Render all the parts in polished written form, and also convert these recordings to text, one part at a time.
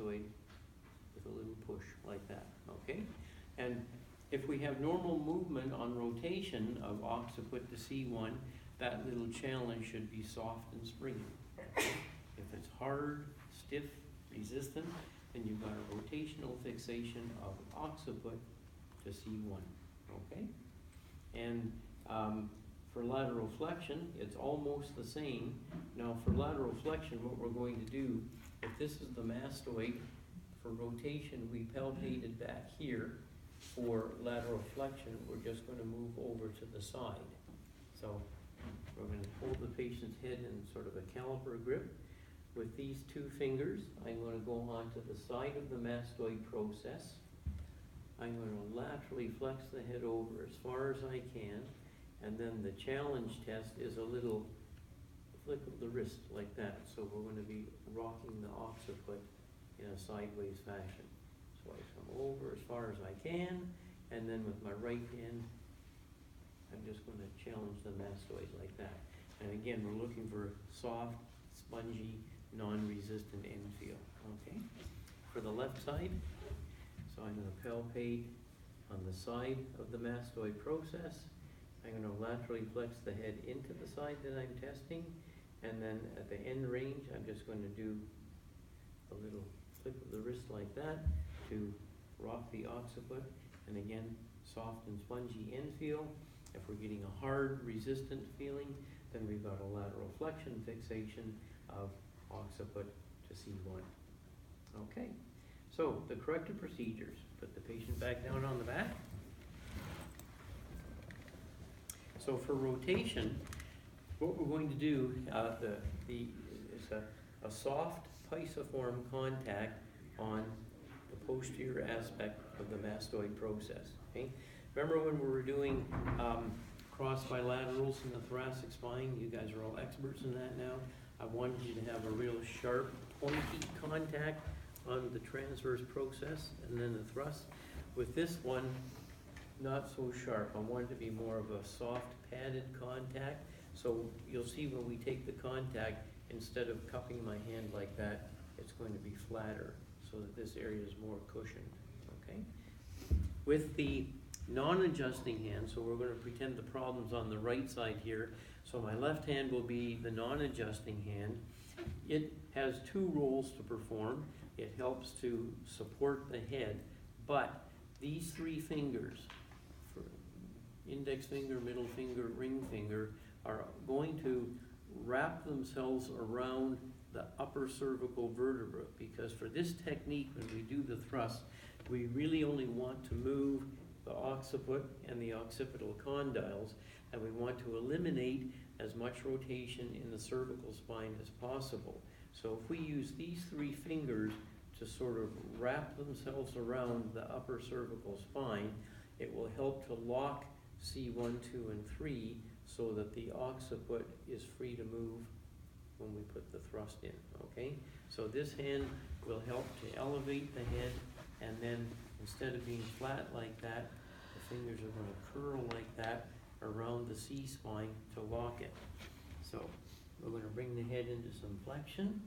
mastoid with a little push like that, okay? And if we have normal movement on rotation of occiput to C1, that little challenge should be soft and springy. If it's hard, stiff, resistant, then you've got a rotational fixation of occiput to C1, okay? And for lateral flexion, it's almost the same. Now for lateral flexion, what we're going to do, if this is the mastoid, for rotation, we palpated back here. For lateral flexion, we're just going to move over to the side. So we're going to hold the patient's head in sort of a caliper grip. With these two fingers, I'm going to go onto the side of the mastoid process. I'm going to laterally flex the head over as far as I can, and then the challenge test is a little flick of the wrist like that. So we're going to be rocking the occiput in a sideways fashion. So I come over as far as I can, and then with my right hand, I'm just going to challenge the mastoid like that. And again, we're looking for soft, spongy, non-resistant end feel, okay? For the left side, so I'm going to palpate on the side of the mastoid process. I'm going to laterally flex the head into the side that I'm testing, and then at the end range, I'm just going to do a little flick of the wrist like that to rock the occiput, and again, soft and spongy end feel. If we're getting a hard, resistant feeling, then we've got a lateral flexion fixation of occiput to C1. Okay, so the corrective procedures. Put the patient back down on the back. So for rotation, what we're going to do is a soft pisiform contact on the posterior aspect of the mastoid process. Okay? Remember when we were doing cross bilaterals in the thoracic spine? You guys are all experts in that now. I wanted you to have a real sharp, pointy contact on the transverse process and then the thrust. With this one, not so sharp. I want it to be more of a soft, padded contact. So you'll see when we take the contact, instead of cupping my hand like that, it's going to be flatter so that this area is more cushioned, okay? With the non-adjusting hand, so we're going to pretend the problem's on the right side here. So my left hand will be the non-adjusting hand. It has two roles to perform. It helps to support the head, but these three fingers, for index finger, middle finger, ring finger, are going to wrap themselves around the upper cervical vertebra, because for this technique, when we do the thrust, we really only want to move the occiput and the occipital condyles, and we want to eliminate as much rotation in the cervical spine as possible. So if we use these three fingers to sort of wrap themselves around the upper cervical spine, it will help to lock C1, 2, and 3 so that the occiput is free to move when we put the thrust in, okay? So this hand will help to elevate the head, and then instead of being flat like that, the fingers are going to curl like that around the C-spine to lock it. So we're going to bring the head into some flexion.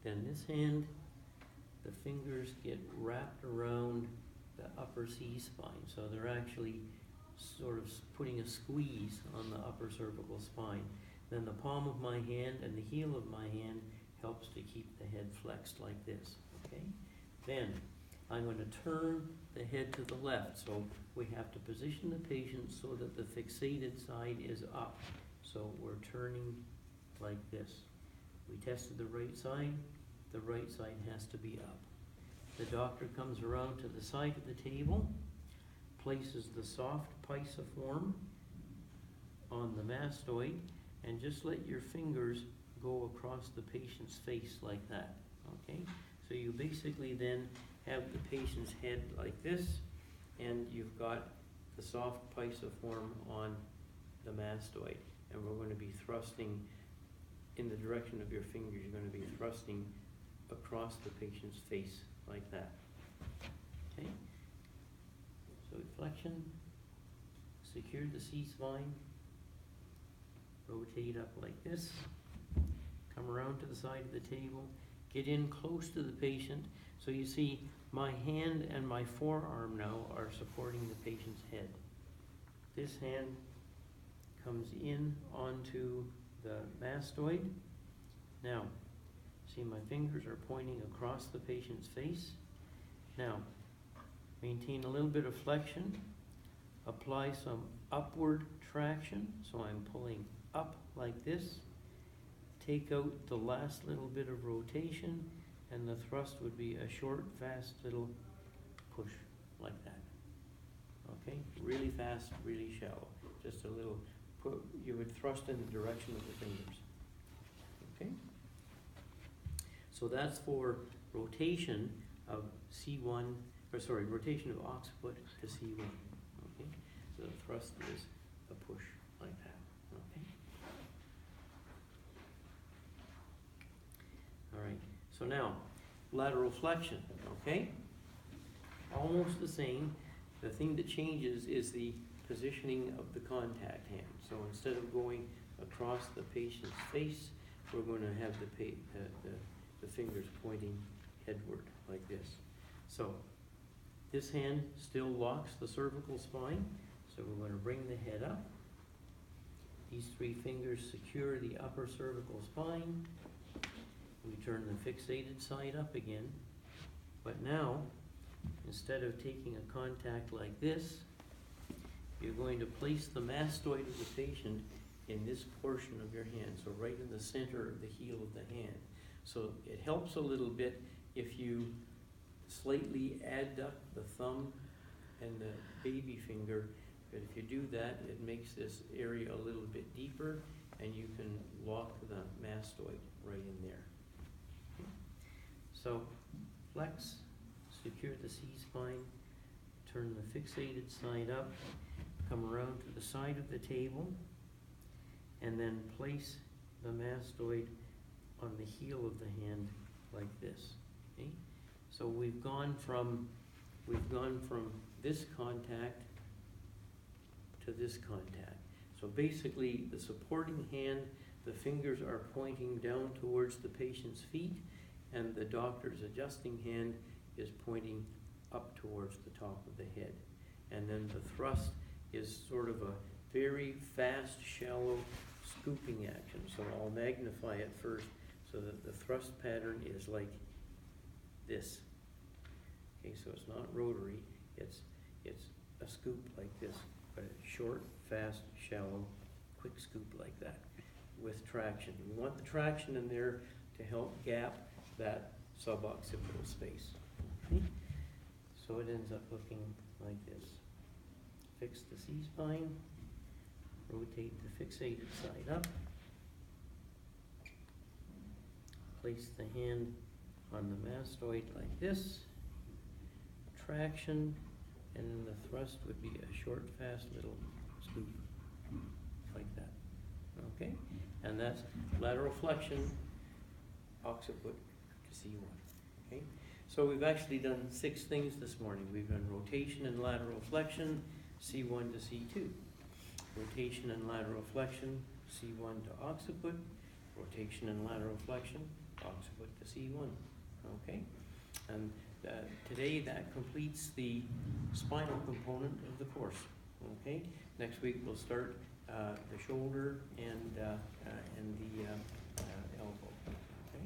Then this hand, the fingers get wrapped around the upper C-spine. So they're actually sort of putting a squeeze on the upper cervical spine. Then the palm of my hand and the heel of my hand helps to keep the head flexed like this, okay? Then I'm going to turn the head to the left. So we have to position the patient so that the fixated side is up. So we're turning like this. We tested the right side has to be up. The doctor comes around to the side of the table, places the soft pisiform on the mastoid, and just let your fingers go across the patient's face like that, okay? So you basically then have the patient's head like this, and you've got the soft pisiform on the mastoid, and we're going to be thrusting in the direction of your fingers. You're going to be thrusting across the patient's face like that, okay? So flexion, secure the C-spine, rotate up like this, come around to the side of the table, get in close to the patient. So you see my hand and my forearm now are supporting the patient's head. This hand comes in onto the mastoid. Now, see my fingers are pointing across the patient's face. Now, maintain a little bit of flexion. Apply some upward traction. So I'm pulling up like this. Take out the last little bit of rotation, and the thrust would be a short, fast little push like that. Okay? Really fast, really shallow. Just a little, you would thrust in the direction of the fingers. Okay? So that's for rotation of C1, or sorry, rotation of occiput to C1. Okay? So the thrust is a push like that. Okay? All right. So now, lateral flexion. Okay? Almost the same. The thing that changes is the positioning of the contact hand. So instead of going across the patient's face, we're going to have the fingers pointing headward like this. So this hand still locks the cervical spine. So we're going to bring the head up. These three fingers secure the upper cervical spine. We turn the fixated side up again. But now, instead of taking a contact like this, you're going to place the mastoid of the patient in this portion of your hand, so right in the center of the heel of the hand. So it helps a little bit if you slightly adduct the thumb and the baby finger, but if you do that, it makes this area a little bit deeper, and you can lock the mastoid right in there. Okay. So flex, secure the C-spine, turn the fixated side up, come around to the side of the table, and then place the mastoid on the heel of the hand like this. Okay? So we've gone from this contact to this contact. So basically, the supporting hand, the fingers are pointing down towards the patient's feet, and the doctor's adjusting hand is pointing up towards the top of the head. And then the thrust is sort of a very fast, shallow scooping action. So I'll magnify it first so that the thrust pattern is like this. Okay, so it's not rotary, it's a scoop like this, but it's short, fast, shallow, quick scoop like that with traction. We want the traction in there to help gap that suboccipital space. Okay? So it ends up looking like this. Fix the C-spine, rotate the fixated side up, place the hand on the mastoid like this, traction, and then the thrust would be a short, fast little scoop like that. Okay? And that's lateral flexion, occiput to C1. Okay? So we've actually done 6 things this morning. We've done rotation and lateral flexion, C1 to C2. Rotation and lateral flexion, C1 to occiput. Rotation and lateral flexion, occiput to C1. Okay? And today that completes the spinal component of the course. Okay? Next week we'll start the shoulder and the elbow. Okay?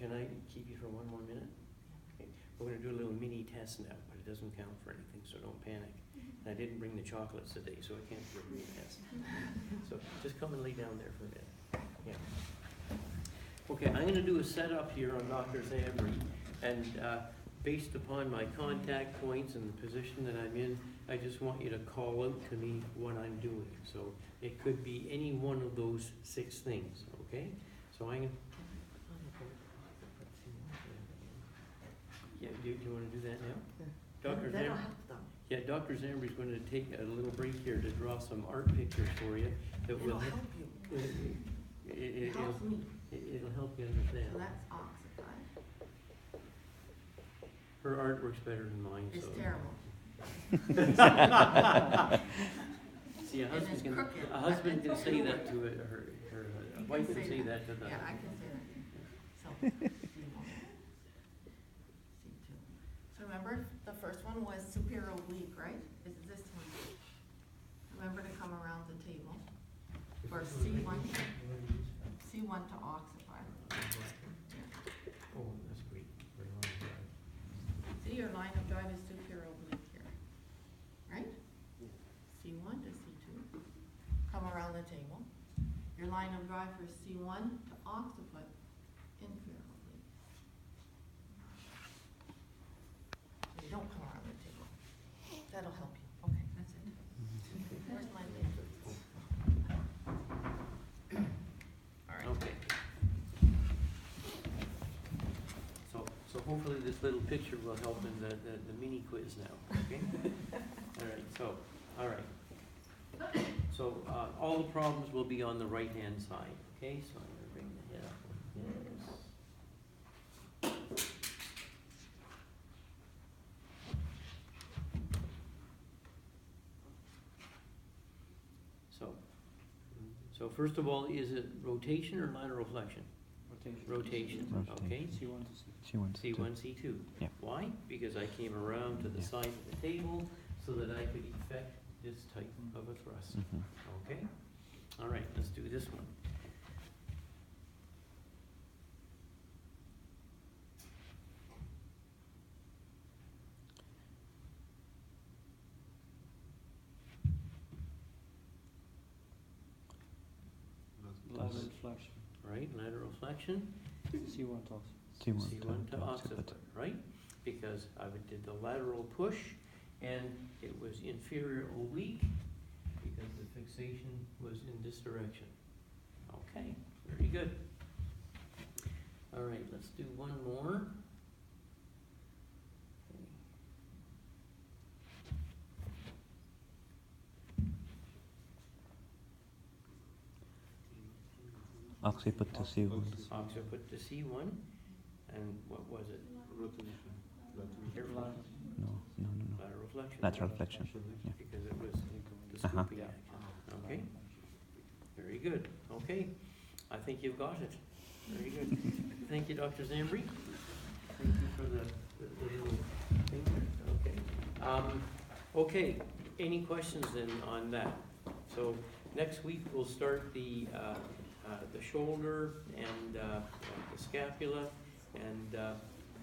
Can I keep you for one more minute? Okay. We're going to do a little mini test now, but it doesn't count for anything, so don't panic. And I didn't bring the chocolates today, so I can't do a mini test. So just come and lay down there for a minute. Yeah. Okay, I'm going to do a setup here on Dr. Zambri, and based upon my contact points and the position that I'm in, I just want you to call out to me what I'm doing. So it could be any one of those 6 things, okay? So I'm going to... Yeah, do you want to do that now? Yeah. Dr. That'll Zambri? help them. Yeah, Dr. Zambri's going to take a little break here to draw some art pictures for you that It'll will help you. It helps me. It'll help you understand. So that's oxidized. Her art works better than mine. It's so. terrible. See, a And it's crooked, but husband it's can say okay. that to her You wife can can say that to the. Yeah, I can say that. So, drive is superior oblique here, right? C1 to C2. Come around the table. Your line of drive for C1 to occiput, inferior oblique. So you don't come around the table. That'll help you. Okay, that's it. Where's my link? All right. Okay. So hopefully this little picture will help in the mini quiz now, okay? All right. So, all the problems will be on the right-hand side, okay? So I'm gonna bring the head up like this. So first of all, is it rotation or lateral flexion? Rotation, okay? C1 to C. C1, C2. Yeah. Why? Because I came around to the side of the table so that I could effect this type of a thrust. Mhm. Okay? All right, let's do this one. Lateral flexion. Right, lateral flexion, C1 to C1 to occiput, right? Because I did the lateral push and it was inferior oblique because the fixation was in this direction. Okay, very good. All right, let's do one more. Occiput to C1. Occiput to C1, and what was it? Rotation. Careful. No. Lateral flexion. Lateral flexion. Yeah. Because it was the Uh-huh. scooping action. Okay, very good. Okay, I think you've got it. Very good. Thank you, Dr. Zambri. Thank you for the little thing there. Okay. Okay, any questions then on that? So next week we'll start the shoulder and the scapula and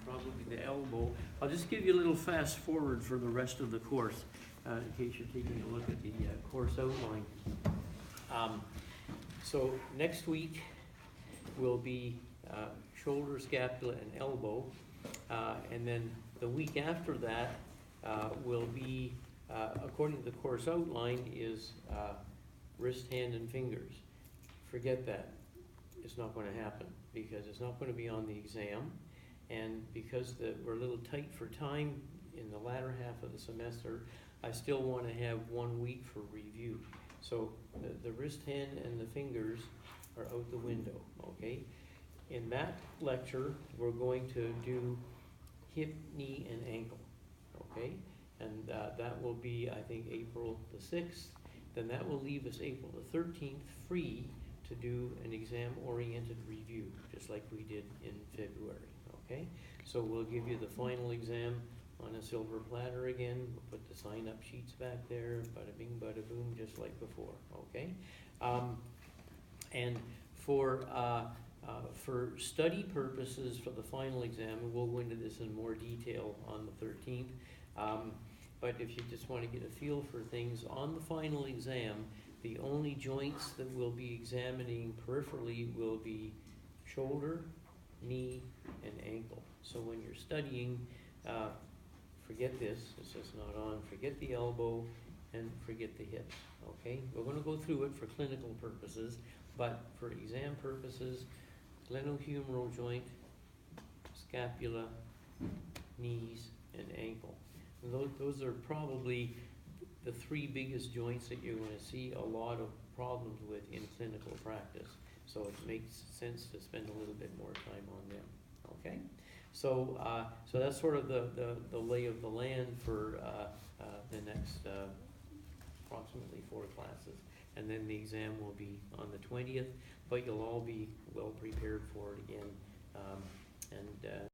probably the elbow. I'll just give you a little fast forward for the rest of the course in case you're taking a look at the course outline. So next week will be shoulder, scapula, and elbow. And then the week after that will be, according to the course outline, is wrist, hand, and fingers. Forget that. It's not going to happen because it's not going to be on the exam. And because we're a little tight for time in the latter half of the semester, I still want to have 1 week for review. So the wrist, hand, and the fingers are out the window, okay? In that lecture, we're going to do hip, knee, and ankle, okay? And that will be, I think, April the 6th. Then that will leave us April the 13th free to do an exam-oriented review, just like we did in February, okay? So we'll give you the final exam on a silver platter again. We'll put the sign-up sheets back there, bada bing, bada boom, just like before, okay? And for study purposes for the final exam, and we'll go into this in more detail on the 13th, but if you just want to get a feel for things, on the final exam, the only joints that we'll be examining peripherally will be shoulder, knee, and ankle. So when you're studying, forget this is not on, forget the elbow, and forget the hips, okay? We're going to go through it for clinical purposes, but for exam purposes, glenohumeral joint, scapula, knees, and ankle. And those are probably the 3 biggest joints that you're going to see a lot of problems with in clinical practice. So it makes sense to spend a little bit more time on them, okay? So so that's sort of the lay of the land for the next approximately 4 classes. And then the exam will be on the 20th, but you'll all be well prepared for it again.